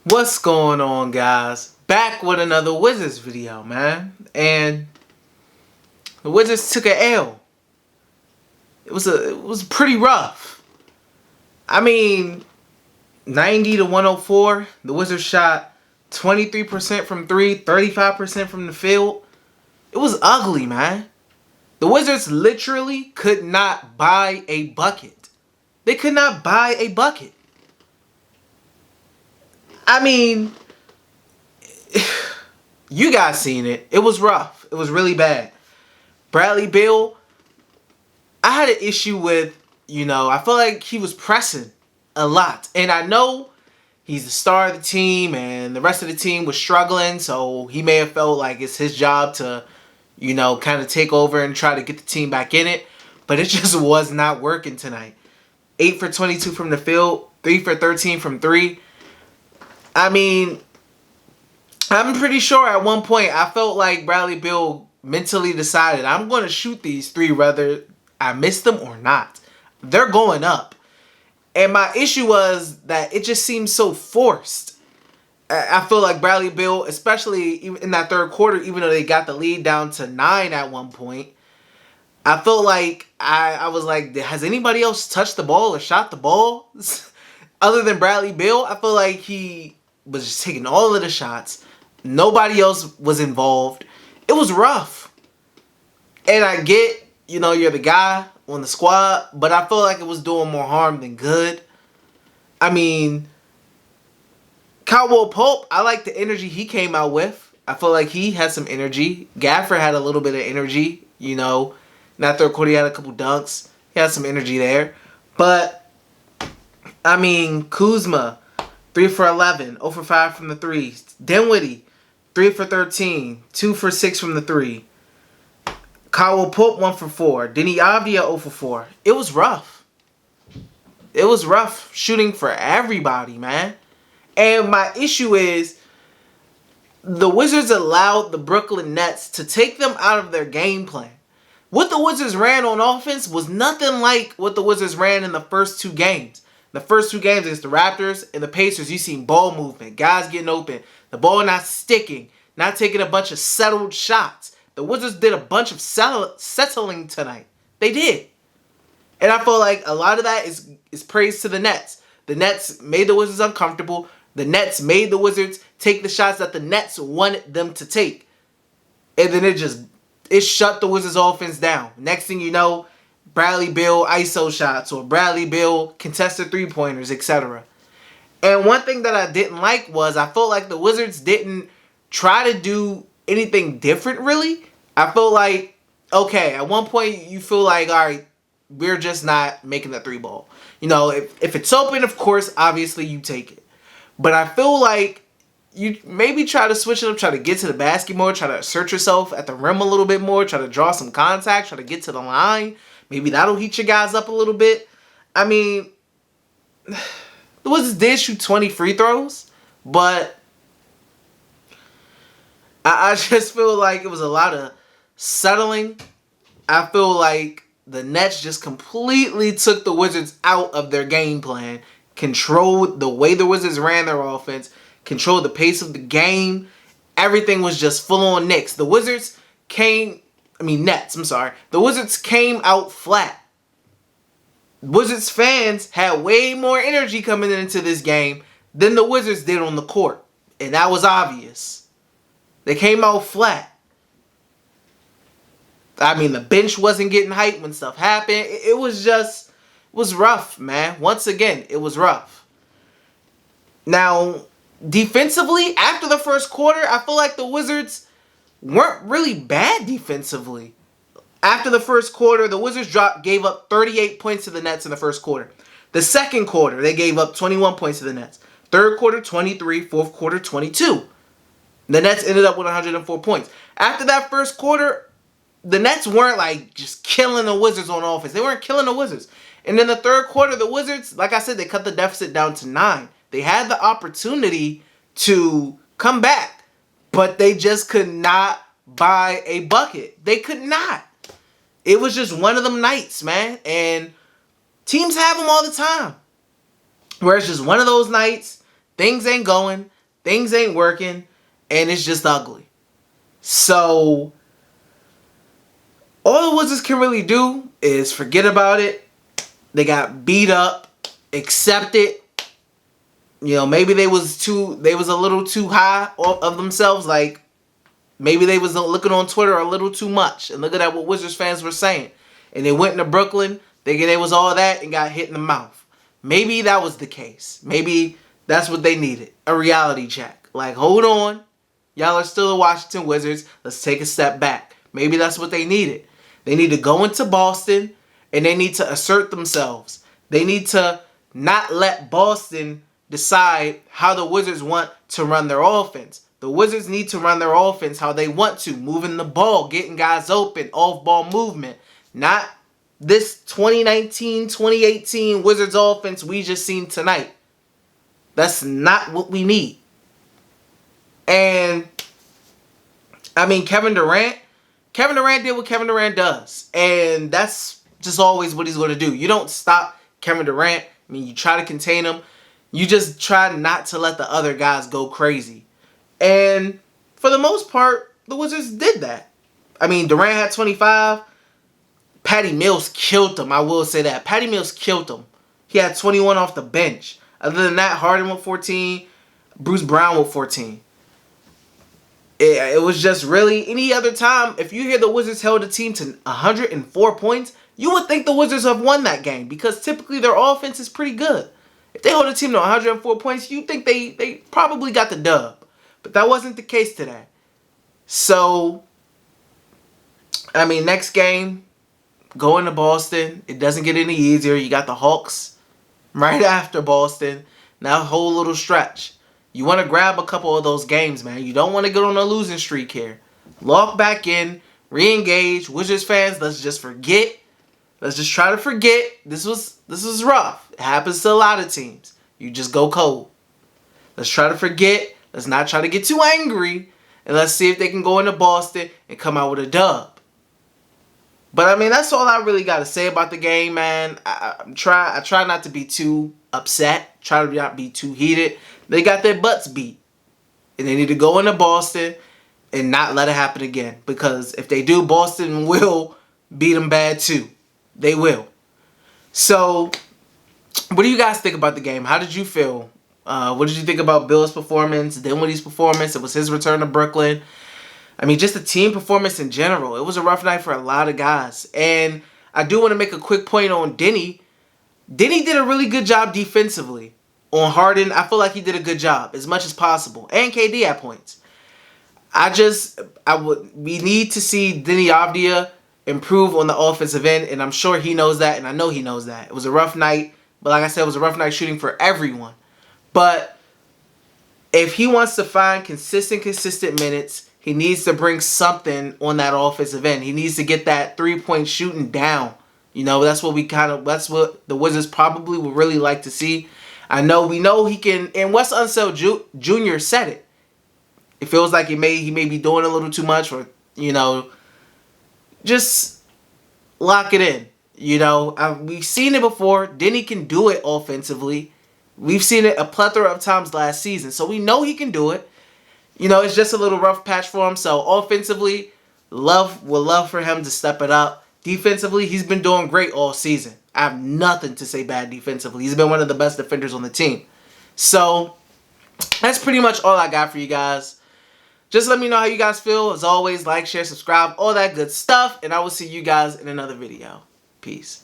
What's going on, guys? Back with another Wizards video, man. And the Wizards took a L. It was pretty rough. I mean, 90 to 104. The Wizards shot 23% from three, 35% from the field. It was ugly, man. The Wizards literally could not buy a bucket. They could not buy a bucket. I mean, you guys seen it. It was rough. It was really bad. Bradley Beal, I had an issue with, I feel like he was pressing a lot. And I know he's the star of the team and the rest of the team was struggling. So he may have felt like it's his job to, kind of take over and try to get the team back in it. But it just was not working tonight. 8 for 22 from the field. 3 for 13 from 3. I mean, I'm pretty sure at one point I felt like Bradley Beal mentally decided I'm going to shoot these three whether I miss them or not. They're going up. And my issue was that it just seemed so forced. I feel like Bradley Beal, especially in that third quarter, even though they got the lead down to 9 at one point, I felt like I was like, has anybody else touched the ball or shot the ball? Other than Bradley Beal, I feel like he was just taking all of the shots. Nobody else was involved. It was rough. And I get, you're the guy on the squad, but I feel like it was doing more harm than good. I mean, Caldwell Pope, I like the energy he came out with. I feel like he had some energy. Gafford had a little bit of energy, In that third quarter, he had a couple dunks. He had some energy there. But, I mean, Kuzma, 3 for 11, 0 for 5 from the 3. Dinwiddie, 3 for 13, 2 for 6 from the 3. Caldwell Pope, 1 for 4. Deni Avdija, 0 for 4. It was rough. It was rough shooting for everybody, man. And my issue is the Wizards allowed the Brooklyn Nets to take them out of their game plan. What the Wizards ran on offense was nothing like what the Wizards ran in the first two games. The first two games against the Raptors and the Pacers, you seen ball movement, guys getting open, the ball not sticking, not taking a bunch of settled shots. The Wizards did a bunch of settling tonight. They did. And I feel like a lot of that is praise to the Nets. The Nets made the Wizards uncomfortable. The Nets made the Wizards take the shots that the Nets wanted them to take. And then it shut the Wizards offense down. Next thing you know, Bradley Beal ISO shots or Bradley Beal contested three-pointers, etc. And one thing that I didn't like was I felt like the Wizards didn't try to do anything different, really. I felt like, okay, at one point you feel like, all right, we're just not making the three ball. If it's open, of course, obviously you take it. But I feel like you maybe try to switch it up, try to get to the basket more, try to assert yourself at the rim a little bit more, try to draw some contact, try to get to the line. Maybe that'll heat your guys up a little bit. I mean, the Wizards did shoot 20 free throws, but I just feel like it was a lot of settling. I feel like the Nets just completely took the Wizards out of their game plan, controlled the way the Wizards ran their offense, controlled the pace of the game. Everything was just full on Nets. The Wizards came out flat. Wizards fans had way more energy coming into this game than the Wizards did on the court. And that was obvious. They came out flat. I mean, the bench wasn't getting hyped when stuff happened. It was rough, man. Once again, it was rough. Now, defensively, after the first quarter, I feel like the Wizards weren't really bad defensively. After the first quarter, the Wizards gave up 38 points to the Nets in the first quarter. The second quarter, they gave up 21 points to the Nets. Third quarter, 23. Fourth quarter, 22. The Nets ended up with 104 points. After that first quarter, the Nets weren't like just killing the Wizards on offense. They weren't killing the Wizards. And in the third quarter, the Wizards, like I said, they cut the deficit down to 9. They had the opportunity to come back, but they just could not buy a bucket. They could not. It was just one of them nights, man. And teams have them all the time. Where it's just one of those nights, things ain't going, things ain't working, and it's just ugly. So all the Wizards can really do is forget about it. They got beat up, accept it. You know, maybe they was a little too high of themselves. Like, maybe they was looking on Twitter a little too much and looking at what Wizards fans were saying. And they went into Brooklyn thinking they was all that and got hit in the mouth. Maybe that was the case. Maybe that's what they needed. A reality check. Like, hold on. Y'all are still the Washington Wizards. Let's take a step back. Maybe that's what they needed. They need to go into Boston and they need to assert themselves. They need to not let Boston decide how the Wizards want to run their offense. The Wizards need to run their offense how they want to. Moving the ball, getting guys open, off-ball movement. Not this 2019, 2018 Wizards offense we just seen tonight. That's not what we need. And, I mean, Kevin Durant did what Kevin Durant does. And that's just always what he's going to do. You don't stop Kevin Durant. I mean, you try to contain him. You just try not to let the other guys go crazy. And for the most part, the Wizards did that. I mean, Durant had 25. Patty Mills killed him. I will say that. Patty Mills killed him. He had 21 off the bench. Other than that, Harden with 14. Bruce Brown with 14. It was just really any other time. If you hear the Wizards held a team to 104 points, you would think the Wizards have won that game because typically their offense is pretty good. If they hold a team to 104 points, you think they probably got the dub. But that wasn't the case today. So, I mean, next game, going to Boston. It doesn't get any easier. You got the Hawks right after Boston. Now, a whole little stretch. You want to grab a couple of those games, man. You don't want to get on a losing streak here. Lock back in, re-engage. Wizards fans, let's just forget. Let's just try to forget. This was rough. It happens to a lot of teams. You just go cold. Let's try to forget. Let's not try to get too angry. And let's see if they can go into Boston and come out with a dub. But, I mean, that's all I really got to say about the game, man. I try not to be too upset. Try to not be too heated. They got their butts beat. And they need to go into Boston and not let it happen again. Because if they do, Boston will beat them bad too. They will. So, what do you guys think about the game? How did you feel? What did you think about Bill's performance, Dinwiddie's performance? It was his return to Brooklyn. I mean, just the team performance in general. It was a rough night for a lot of guys. And I do want to make a quick point on Denny. Denny did a really good job defensively. On Harden, I feel like he did a good job as much as possible. And KD at points. We need to see Denny Avdia improve on the offensive end. And I'm sure he knows that. And I know he knows that. It was a rough night. But like I said, it was a rough night shooting for everyone. But if he wants to find consistent minutes, he needs to bring something on that offensive end. He needs to get that three-point shooting down. You know, that's what the Wizards probably would really like to see. We know he can, and Wes Unseld Jr. said it. It feels like he may be doing a little too much, or, you know, just lock it in. You know, we've seen it before. Denny can do it offensively. We've seen it a plethora of times last season, so we know he can do it. You know, it's just a little rough patch for him. So offensively, would love for him to step it up. Defensively, he's been doing great all season. I have nothing to say bad defensively. He's been one of the best defenders on the team. So that's pretty much all I got for you guys. Just let me know how you guys feel. As always, like, share, subscribe, all that good stuff. And I will see you guys in another video. Peace.